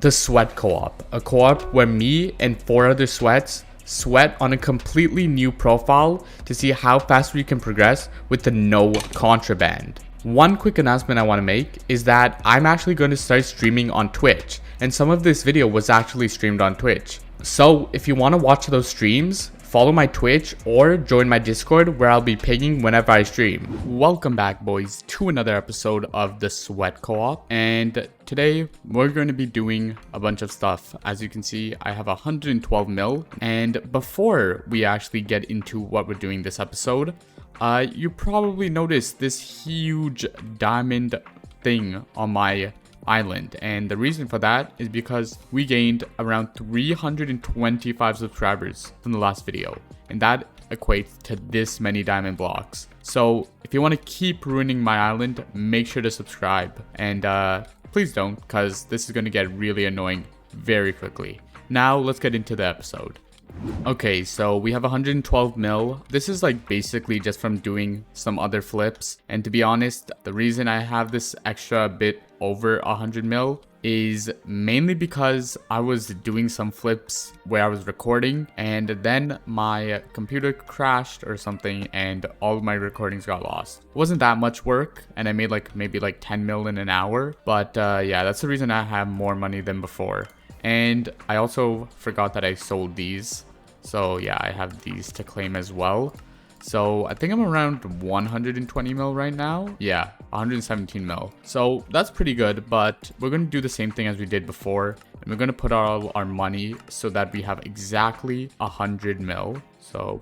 the sweat co-op, a co-op where me and 4 other sweats sweat on a completely new profile to see how fast we can progress with the no contraband. One quick announcement I want to make is that I'm actually going to start streaming on Twitch, and some of this video was actually streamed on Twitch. So if you want to watch those streams, follow my Twitch or join my Discord where I'll be pinging whenever I stream. Welcome back, boys, to another episode of the Sweat Co-op, and today we're going to be doing a bunch of stuff. As you can see, I have 112 mil, and before we actually get into what we're doing this episode, you probably noticed this huge diamond thing on my island, and the reason for that is because we gained around 325 subscribers from the last video, and that equates to this many diamond blocks. So if you want to keep ruining my island, make sure to subscribe, and please don't, because this is going to get really annoying very quickly. Now let's get into the episode. Okay, so we have 112 mil. This is like basically just from doing some other flips, and to be honest, the reason I have this extra bit over 100 mil is mainly because I was doing some flips where I was recording, and then my computer crashed or something and all of my recordings got lost. It wasn't that much work, and I made like maybe like 10 mil in an hour, but yeah, that's the reason I have more money than before. And I also forgot that I sold these. So yeah, I have these to claim as well. So I think I'm around 120 mil right now. Yeah, 117 mil. So that's pretty good, but we're going to do the same thing as we did before. And we're going to put all our money so that we have exactly 100 mil. So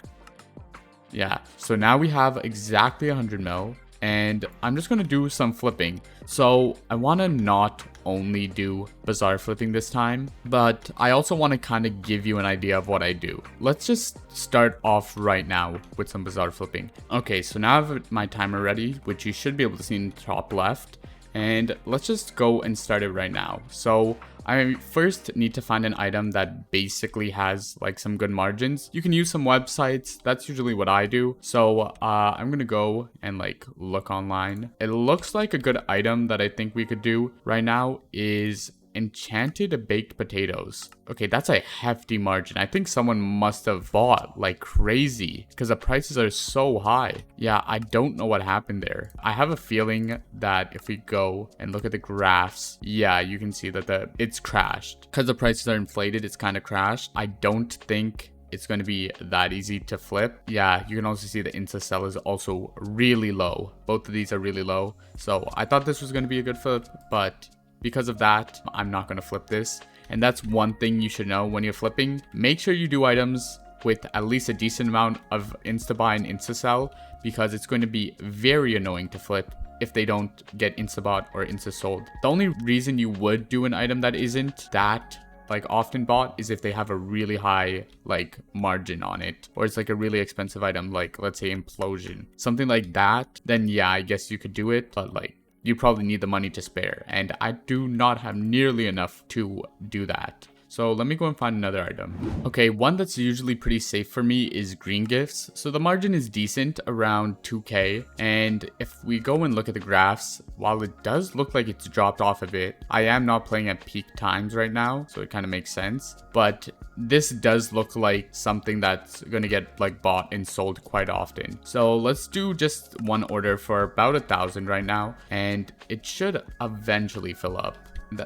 yeah, so now we have exactly 100 mil. And I'm just going to do some flipping. So I want to not only do bazaar flipping this time, but I also want to kind of give you an idea of what I do. Let's just start off right now with some bazaar flipping. Okay, so now I have my timer ready, which you should be able to see in the top left. And let's just go and start it right now. So I first need to find an item that basically has like some good margins. You can use some websites. That's usually what I do. So I'm going to go and like look online. It looks like a good item that I think we could do right now is enchanted baked potatoes. Okay, that's a hefty margin. I think someone must have bought like crazy because the prices are so high. Yeah, I don't know what happened there. I have a feeling that if we go and look at the graphs, yeah, you can see that it's crashed because the prices are inflated. It's kind of crashed. I don't think it's going to be that easy to flip. Yeah, you can also see the insta sell is also really low. Both of these are really low. So I thought this was going to be a good flip, but because of that, I'm not going to flip this. And that's one thing you should know when you're flipping. Make sure you do items with at least a decent amount of insta-buy and insta-sell, because it's going to be very annoying to flip if they don't get insta-bought or insta-sold. The only reason you would do an item that isn't that like often bought is if they have a really high like margin on it, or it's like a really expensive item, like let's say implosion, something like that. Then yeah, I guess you could do it, but like you probably need the money to spare, and I do not have nearly enough to do that. So let me go and find another item. Okay, one that's usually pretty safe for me is green gifts. So the margin is decent, around 2k. And if we go and look at the graphs, while it does look like it's dropped off a bit, I am not playing at peak times right now, so it kind of makes sense. But this does look like something that's going to get like bought and sold quite often. So let's do just one order for about 1,000 right now, and it should eventually fill up.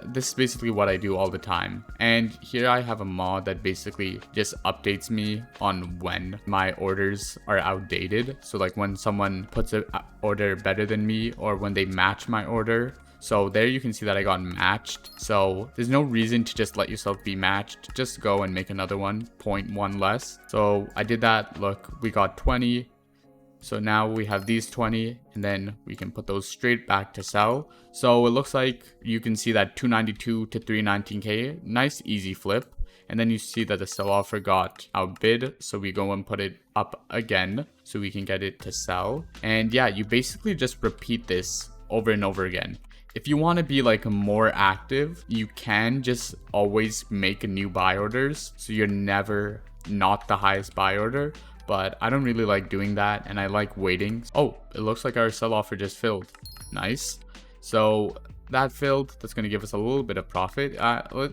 This is basically what I do all the time. And here I have a mod that basically just updates me on when my orders are outdated. So like when someone puts an order better than me, or when they match my order. So there you can see that I got matched. So there's no reason to just let yourself be matched. Just go and make another one, 0.1 less. So I did that. Look, we got 20. So now we have these 20, and then we can put those straight back to sell. So it looks like you can see that 292 to 319k, nice easy flip. And then you see that the sell offer got outbid. So we go and put it up again so we can get it to sell. And yeah, you basically just repeat this over and over again. If you want to be like more active, you can just always make new buy orders, so you're never not the highest buy order. But I don't really like doing that, and I like waiting. Oh, it looks like our sell offer just filled. Nice. So that filled. That's going to give us a little bit of profit.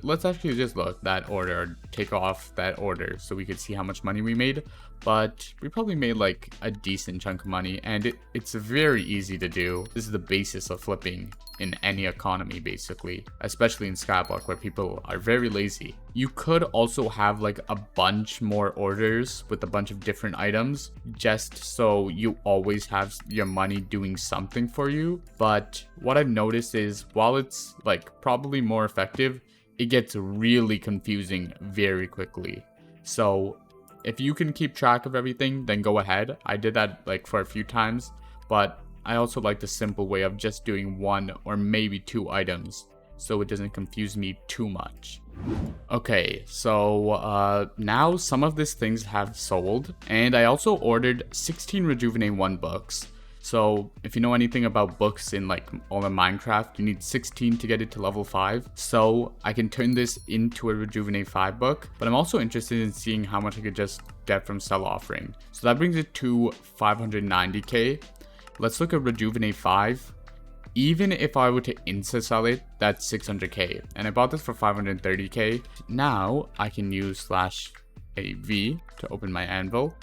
Let's actually just look that order, take off that order so we could see how much money we made. But we probably made like a decent chunk of money, and it's very easy to do. This is the basis of flipping in any economy, basically, especially in Skyblock where people are very lazy. You could also have like a bunch more orders with a bunch of different items just so you always have your money doing something for you. But what I've noticed is while it's like probably more effective, it gets really confusing very quickly. So if you can keep track of everything, then go ahead. I did that like for a few times, but I also like the simple way of just doing one or maybe two items so it doesn't confuse me too much. Okay, so now some of these things have sold, and I also ordered 16 Rejuvenate 1 books. So if you know anything about books in like all of Minecraft, you need 16 to get it to level 5. So I can turn this into a Rejuvenate 5 book, but I'm also interested in seeing how much I could just get from sell offering. So that brings it to 590k. Let's look at Rejuvenate 5. Even if I were to insta sell it, that's 600k. And I bought this for 530k. Now I can use /AV to open my anvil.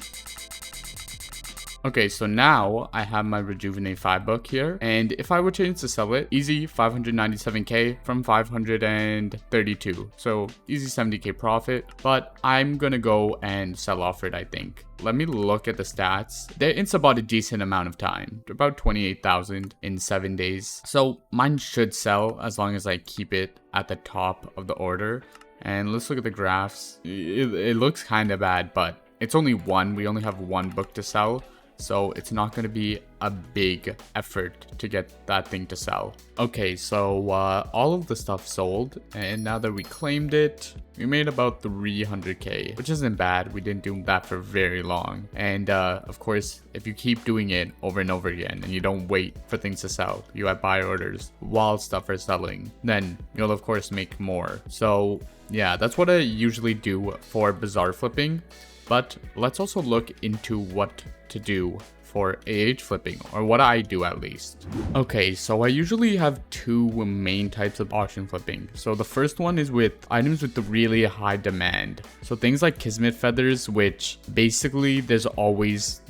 Okay, so now I have my Rejuvenate 5 book here, and if I were to sell it, easy 597k from 532, so easy 70k profit, but I'm gonna go and sell off it, I think. Let me look at the stats. It's about a decent amount of time, about 28,000 in 7 days, so mine should sell as long as I keep it at the top of the order. And let's look at the graphs. It looks kind of bad, but it's only one. We only have one book to sell, so it's not going to be a big effort to get that thing to sell. Okay, so all of the stuff sold, and now that we claimed it, we made about 300k, which isn't bad. We didn't do that for very long. And of course, if you keep doing it over and over again and you don't wait for things to sell, you have buy orders while stuff is selling, then you'll of course make more. So yeah, that's what I usually do for bazaar flipping. But let's also look into what to do for flipping, or what I do at least. Okay, so I usually have two main types of auction flipping. So the first one is with items with the really high demand. So things like Kismet feathers, which basically they're always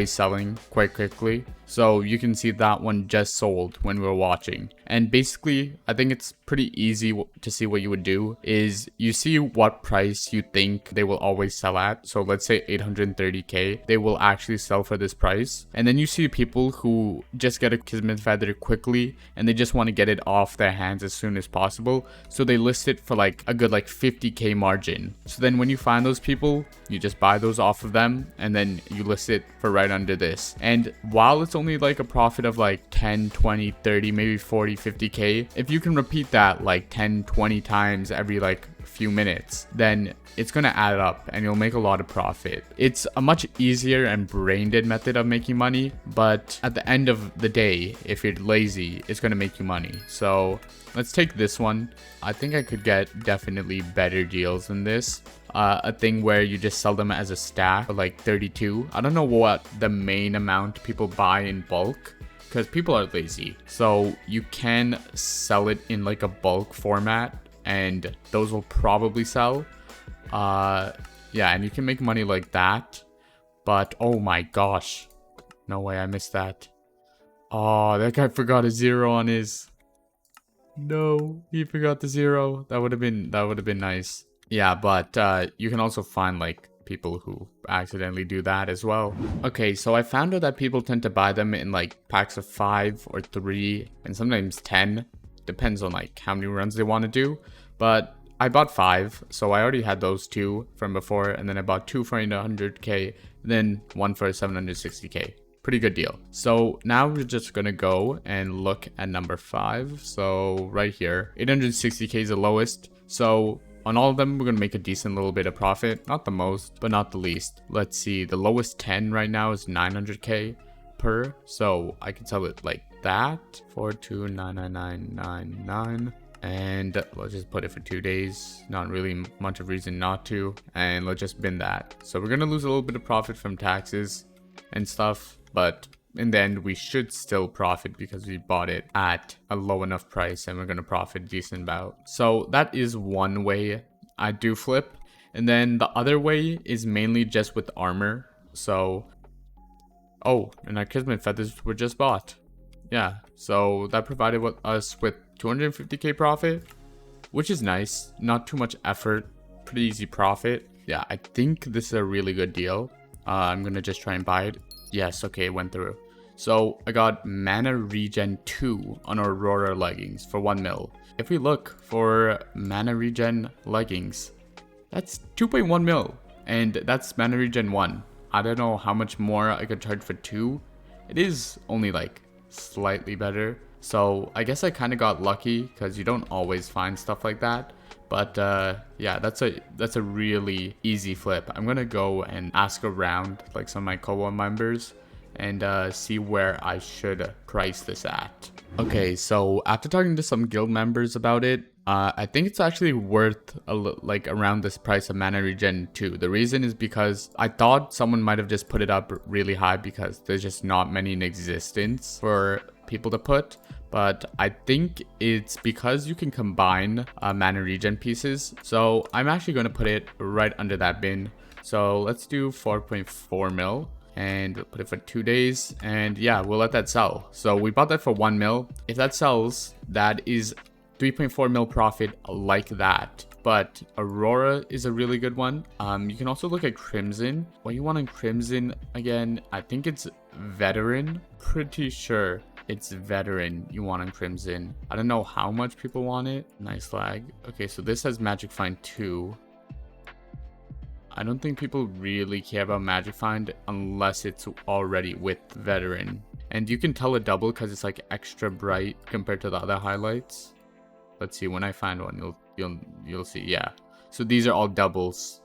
selling quite quickly. So you can see that one just sold when we were watching. And basically, I think it's pretty easy to see what you would do is you see what price you think they will always sell at. So let's say 830k, they will actually sell for this price. And then you see people who just get a Kismet feather quickly and they just want to get it off their hands as soon as possible. So they list it for like a good like 50k margin. So then when you find those people, you just buy those off of them and then you list it for right under this. And while it's only like a profit of like 10, 20, 30, maybe 40, 50k, if you can repeat that like 10, 20 times every like few minutes, then it's going to add up and you'll make a lot of profit. It's a much easier and brain dead method of making money, but at the end of the day, if you're lazy, it's going to make you money. So let's take this one. I think I could get definitely better deals than this. A thing where you just sell them as a stack for like 32. I don't know what the main amount people buy in bulk, because people are lazy. So you can sell it in like a bulk format and those will probably sell. Yeah, and you can make money like that. But oh my gosh, no way, I missed that. Oh, that guy forgot a 0 on his. No, he forgot the 0. That would have been nice. Yeah, but you can also find like people who accidentally do that as well. Okay, so I found out that people tend to buy them in like packs of 5 or 3 and sometimes 10. Depends on like how many runs they want to do. But I bought 5, so I already had those 2 from before, and then I bought 2 for 100k, then 1 for 760k. Pretty good deal. So now we're just gonna go and look at number 5. So right here, 860k is the lowest. So on all of them, we're gonna make a decent little bit of profit. Not the most, but not the least. Let's see, the lowest 10 right now is 900k per. So I can sell it like that, 4299999. And let's just put it for 2 days. Not really much of a reason not to. And let's just bin that. So we're gonna lose a little bit of profit from taxes and stuff, but in the end, we should still profit because we bought it at a low enough price and we're going to profit decent about. So that is one way I do flip. And then the other way is mainly just with armor. So, oh, and our Kismet feathers were just bought. Yeah, so that provided us with 250k profit, which is nice. Not too much effort, pretty easy profit. Yeah, I think this is a really good deal. I'm gonna just try and buy it. Yes, okay, it went through. So I got mana regen 2 on Aurora leggings for 1 mil. If we look for mana regen leggings, that's 2.1 mil, and that's mana regen 1. I don't know how much more I could charge for 2. It is only like slightly better. So I guess I kind of got lucky because you don't always find stuff like that. But yeah, that's a really easy flip. I'm gonna go and ask around like some of my co-op members and see where I should price this at. Okay, so after talking to some guild members about it, I think it's actually worth like around this price of mana regen 2. The reason is because I thought someone might have just put it up really high because there's just not many in existence for people to put. But I think it's because you can combine mana regen pieces. So I'm actually going to put it right under that bin. So let's do 4.4 mil and put it for 2 days. And yeah, we'll let that sell. So we bought that for 1 mil. If that sells, that is 3.4 mil profit like that. But Aurora is a really good one. You can also look at Crimson. What you want in Crimson, again, I think it's Veteran. Pretty sure it's Veteran you want in Crimson. I don't know how much people want it. Nice lag. Okay, so this has Magic Find 2. I don't think people really care about Magic Find unless it's already with Veteran. And you can tell a double because it's like extra bright compared to the other highlights. Let's see, when I find one, you'll see. Yeah, so these are all doubles,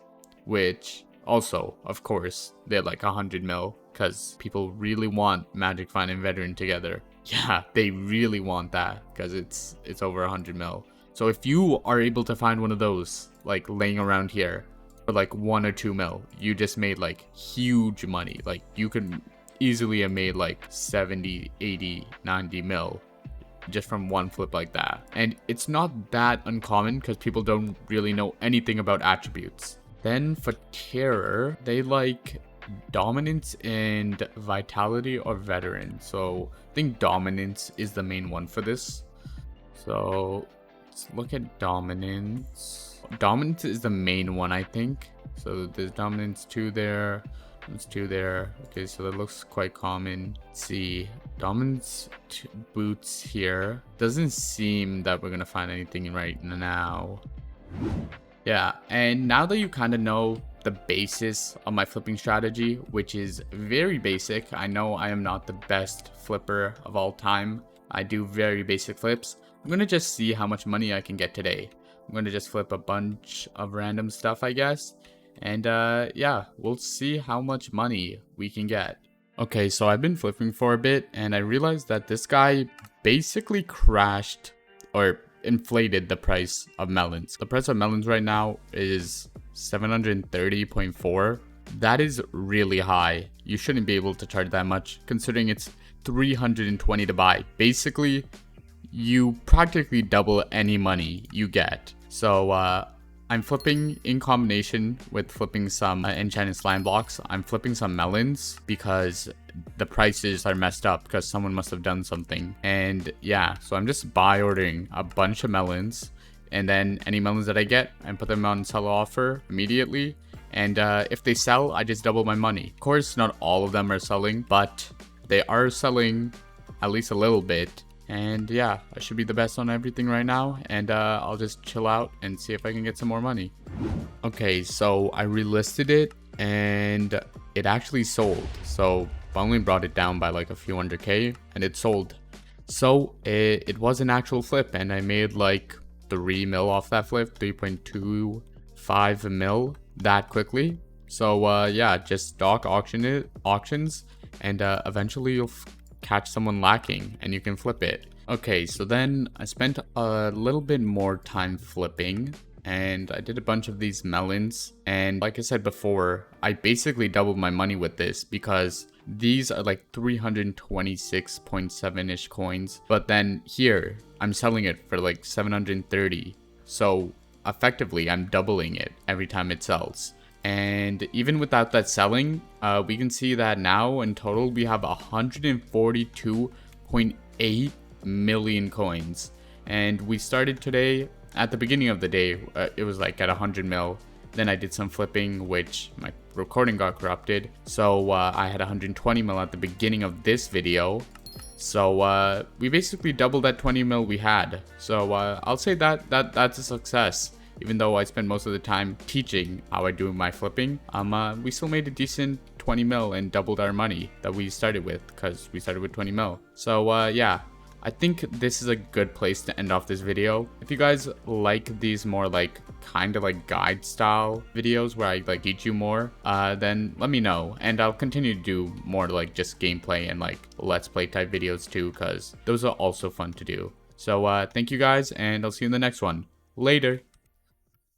which also, of course, they're like 100 mil because people really want Magic Find and Veteran together. Yeah, they really want that because it's over 100 mil. So if you are able to find one of those like laying around here for like 1 or 2 mil, you just made like huge money. Like you could easily have made like 70, 80, 90 mil just from one flip like that. And it's not that uncommon because people don't really know anything about attributes. Then for Terror, they like Dominance and Vitality or Veteran. So I think Dominance is the main one for this. So let's look at Dominance. Dominance is the main one, I think. So there's Dominance 2 there. There's 2 there. Okay, so that looks quite common. Let's see. Dominance boots here. Doesn't seem that we're gonna find anything right now. Yeah, and now that you kind of know the basis of my flipping strategy, which is very basic. I know I am not the best flipper of all time. I do very basic flips. I'm gonna just see how much money I can get today. I'm gonna just flip a bunch of random stuff, I guess. And yeah, we'll see how much money we can get. Okay, so I've been flipping for a bit and I realized that this guy basically crashed or inflated the price of melons. The price of melons right now is 730.4. That is really high. You shouldn't be able to charge that much considering it's 320 to buy. Basically, you practically double any money you get. So I'm flipping in combination with flipping some enchanted slime blocks. I'm flipping some melons because the prices are messed up because someone must have done something. And yeah, so I'm just buy ordering a bunch of melons, and then any melons that I get, I put them on sell offer immediately. And if they sell, I just double my money. Of course, not all of them are selling, but they are selling at least a little bit. And yeah, I should be the best on everything right now, and I'll just chill out and see if I can get some more money. Okay, so I relisted it and it actually sold. So I only brought it down by like a few 100k and it sold. So it was an actual flip and I made like 3 mil off that flip, 3.25 mil that quickly. So yeah, just stock auctions and eventually you'll catch someone lacking and you can flip it. Okay, so then I spent a little bit more time flipping and I did a bunch of these melons. And like I said before, I basically doubled my money with this because these are like 326.7-ish coins. But then here, I'm selling it for like 730. So effectively, I'm doubling it every time it sells. And even without that selling, we can see that now in total, we have 142.8 million coins. And we started today, at the beginning of the day, it was like at 100 mil. Then I did some flipping, which my recording got corrupted. So I had 120 mil at the beginning of this video. So we basically doubled that 20 mil we had. So I'll say that's a success. Even though I spent most of the time teaching how I do my flipping, we still made a decent 20 mil and doubled our money that we started with, because we started with 20 mil. So yeah, I think this is a good place to end off this video. If you guys like these more like kind of like guide style videos where I like teach you more, then let me know, and I'll continue to do more like just gameplay and like let's play type videos too, because those are also fun to do. So thank you guys, and I'll see you in the next one. Later.